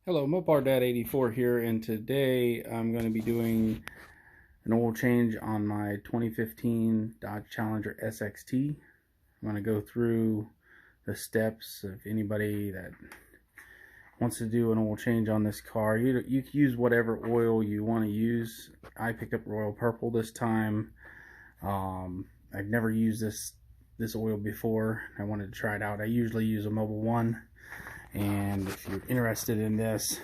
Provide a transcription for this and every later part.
Hello, Mopar Dad 84 here, and today I'm going to be doing an oil change on my 2015 Dodge Challenger SXT. I'm going to go through the steps of anybody that wants to do an oil change on this car. You can use whatever oil you want to use. I picked up Royal Purple this time. I've never used this oil before. I wanted to try it out. I usually use a Mobil 1. And if you're interested in this,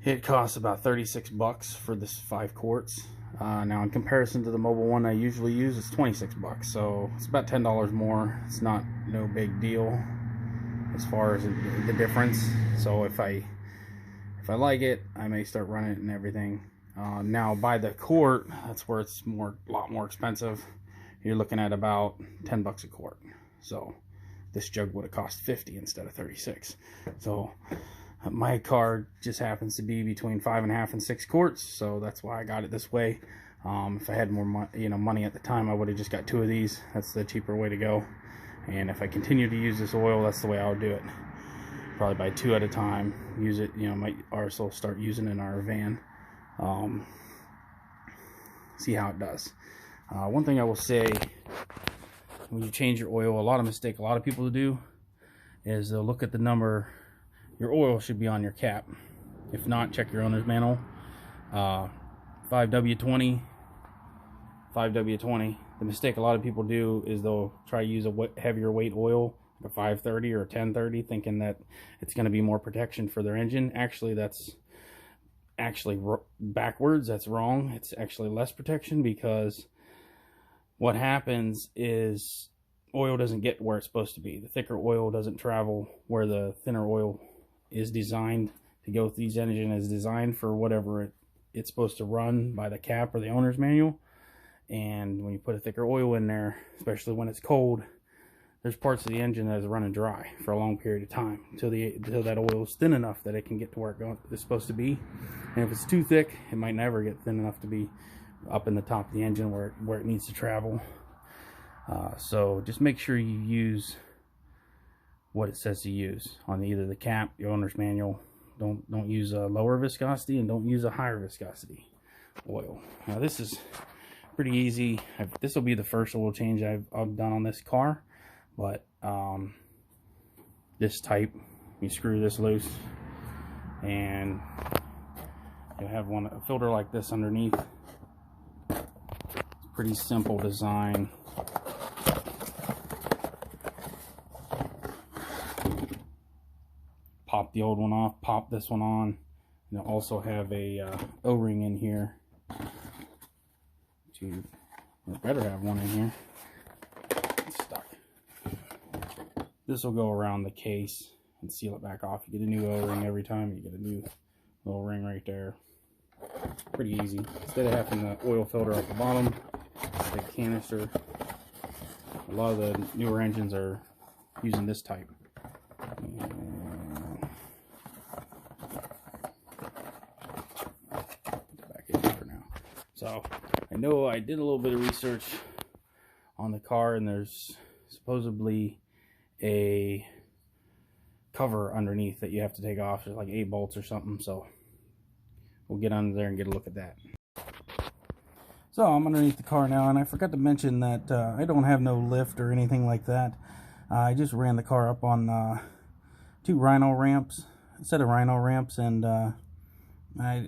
it costs about 36 bucks for this 5 quarts. Now in comparison to the Mobil 1 I usually use, it's 26 bucks, so it's about $10 more. It's no big deal as far as the difference. So if I like it, I may start running it and everything. Now by the quart, that's where it's a lot more expensive. You're looking at about 10 bucks a quart. So this jug would have cost 50 instead of 36. So my car just happens to be between 5.5 and 6 quarts, so that's why I got it this way. If I had more money at the time, I would have just got 2 of these. That's the cheaper way to go. And if I continue to use this oil, that's the way I would do it. Probably buy 2 at a time. Use it, might also start using it in our van. See how it does. One thing I will say, when you change your oil, a mistake a lot of people do is they'll look at the number. Your oil should be on your cap. If not, check your owner's manual. 5W20. The mistake a lot of people do is they'll try to use a heavier weight oil, like a 530 or a 1030, thinking that it's going to be more protection for their engine. Actually, that's backwards. That's wrong. It's actually less protection, because what happens is oil doesn't get where it's supposed to be. The thicker oil doesn't travel where the thinner oil is designed to go. These engine is designed for whatever it's supposed to run by the cap or the owner's manual. And when you put a thicker oil in there, especially when it's cold, there's parts of the engine that is running dry for a long period of time until that oil is thin enough that it can get to where it's supposed to be. And if it's too thick, it might never get thin enough to be up in the top of the engine where it needs to travel. So just make sure you use what it says to use on either the cap, your owner's manual. Don't use a lower viscosity, and don't use a higher viscosity oil. Now this is pretty easy. This will be the first oil change I've done on this car, but this type, you screw this loose and you'll have a filter like this underneath. Pretty simple design. Pop the old one off, pop this one on. And you'll also have a O-ring in here. You better have one in here. It's stuck. This will go around the case and seal it back off. You get a new O-ring every time. You get a new little ring right there. Pretty easy. Instead of having the oil filter at the bottom, the canister. A lot of the newer engines are using this type. Put it back in for now. So I know I did a little bit of research on the car, and there's supposedly a cover underneath that you have to take off. There's like 8 bolts or something. So we'll get under there and get a look at that. So I'm underneath the car now, and I forgot to mention that I don't have no lift or anything like that. I just ran the car up on 2 Rhino ramps, a set of Rhino ramps, and I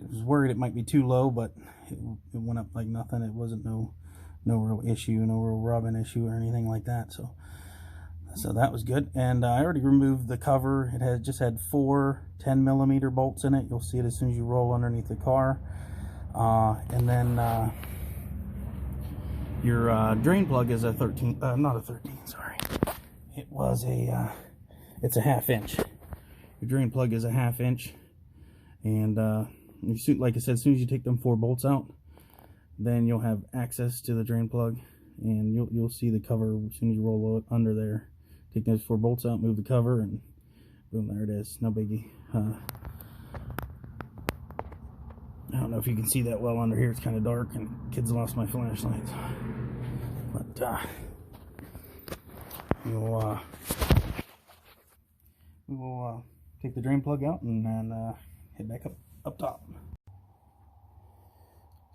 was worried it might be too low, but it went up like nothing. It wasn't no real issue, no real rubbing issue or anything like that. So that was good. And I already removed the cover. It just had 4 10mm bolts in it. You'll see it as soon as you roll underneath the car. And then your drain plug is a 13, not a 13, sorry. It was it's a 1/2 inch. Your drain plug is a 1/2 inch. And like I said, as soon as you take them 4 bolts out, then you'll have access to the drain plug, and you'll see the cover as soon as you roll it under there. Take those 4 bolts out, move the cover, and boom, there it is. No biggie. I don't know if you can see that well under here. It's kind of dark, and kids lost my flashlights. But we will take the drain plug out and then head back up top.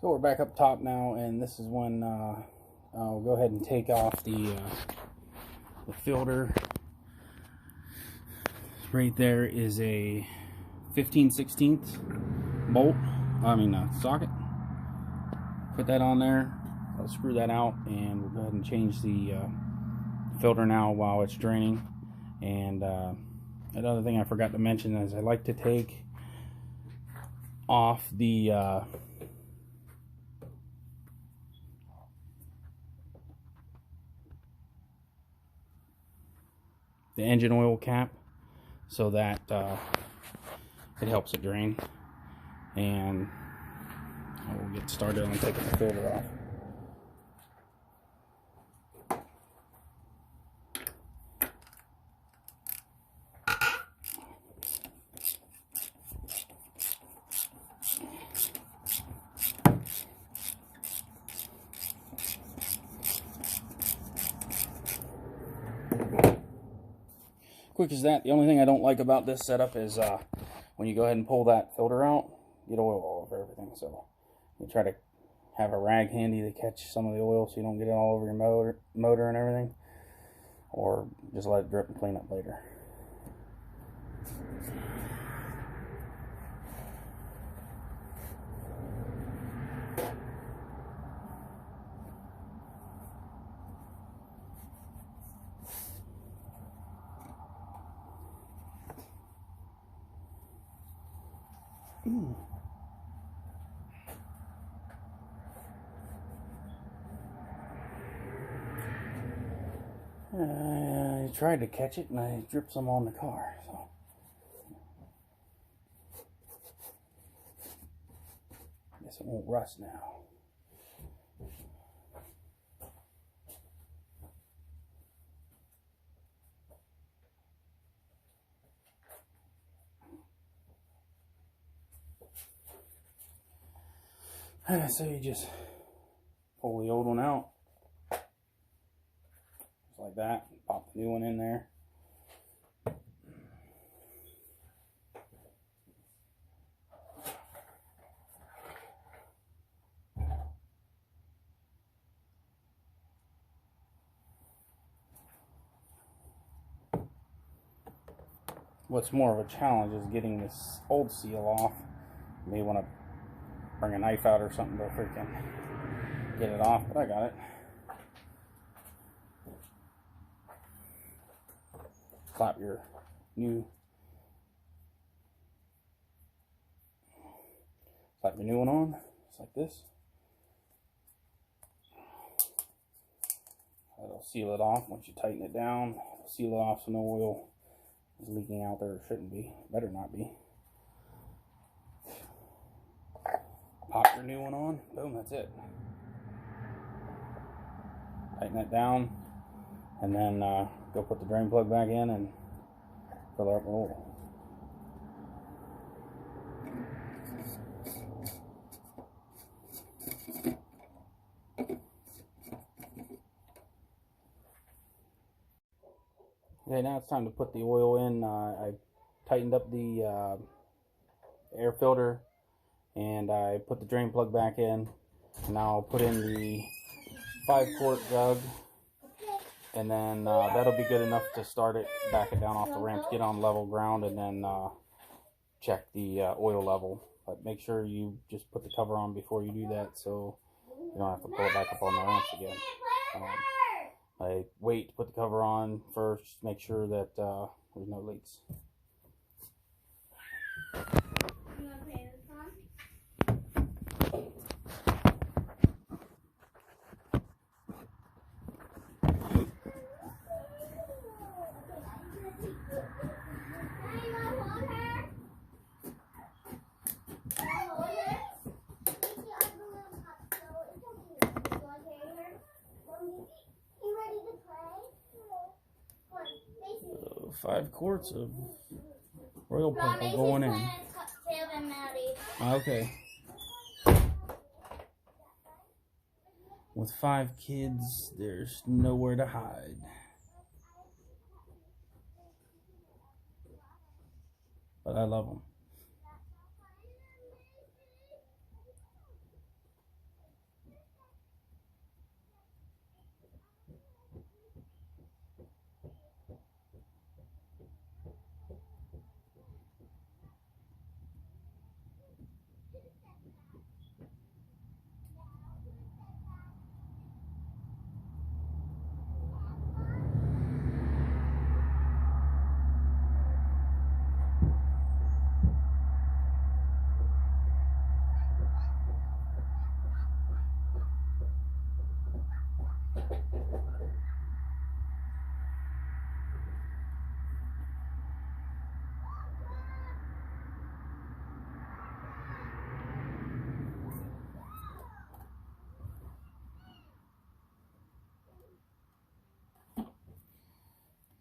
So we're back up top now, and this is when I'll go ahead and take off the filter. Right there is a 15/16 bolt, socket. Put that on there. I'll screw that out, and we'll go ahead and change the filter now while it's draining. And another thing I forgot to mention is I like to take off the engine oil cap, so that it helps it drain. And we'll get started on taking the filter off. Quick as that. The only thing I don't like about this setup is when you go ahead and pull that filter out, you get oil all over everything. So you try to have a rag handy to catch some of the oil so you don't get it all over your motor and everything, or just let it drip and clean up later. I tried to catch it and I dripped some on the car, so I guess it won't rust now. So you just pull the old one out, just like that, pop the new one in there. What's more of a challenge is getting this old seal off. You may want to bring a knife out or something to freaking get it off, but I got it. Slap your new one on, just like this. That'll seal it off. Once you tighten it down, it'll seal it off so no oil is leaking out there. It shouldn't be. Better not be. Pop your new one on. Boom, that's it. Tighten that down, and then go put the drain plug back in and fill it up with oil. Okay, now it's time to put the oil in. I tightened up the air filter, and I put the drain plug back in. Now I'll put in the 5-quart jug, and then that'll be good enough to start it, back it down off the ramps, get on level ground, and then check the oil level. But make sure you just put the cover on before you do that, so you don't have to pull it back up on the ramps again. I wait to put the cover on first, make sure that there's no leaks. So 5 quarts of oil purple going in. Okay. With 5 kids, there's nowhere to hide. but I love them.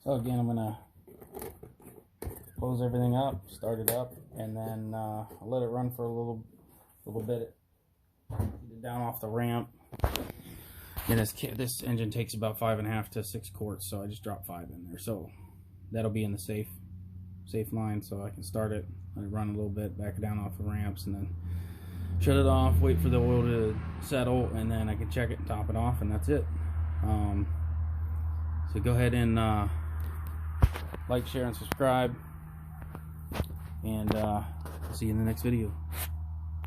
So again, I'm gonna close everything up, start it up, and then I'll let it run for a little bit. Get it down off the ramp. And this engine takes about 5.5 to 6 quarts, so I just dropped 5 in there. So that'll be in the safe line, so I can start it, let it run a little bit, back it down off the ramps, and then shut it off, wait for the oil to settle, and then I can check it and top it off, and that's it. So go ahead and like, share, and subscribe, and see you in the next video.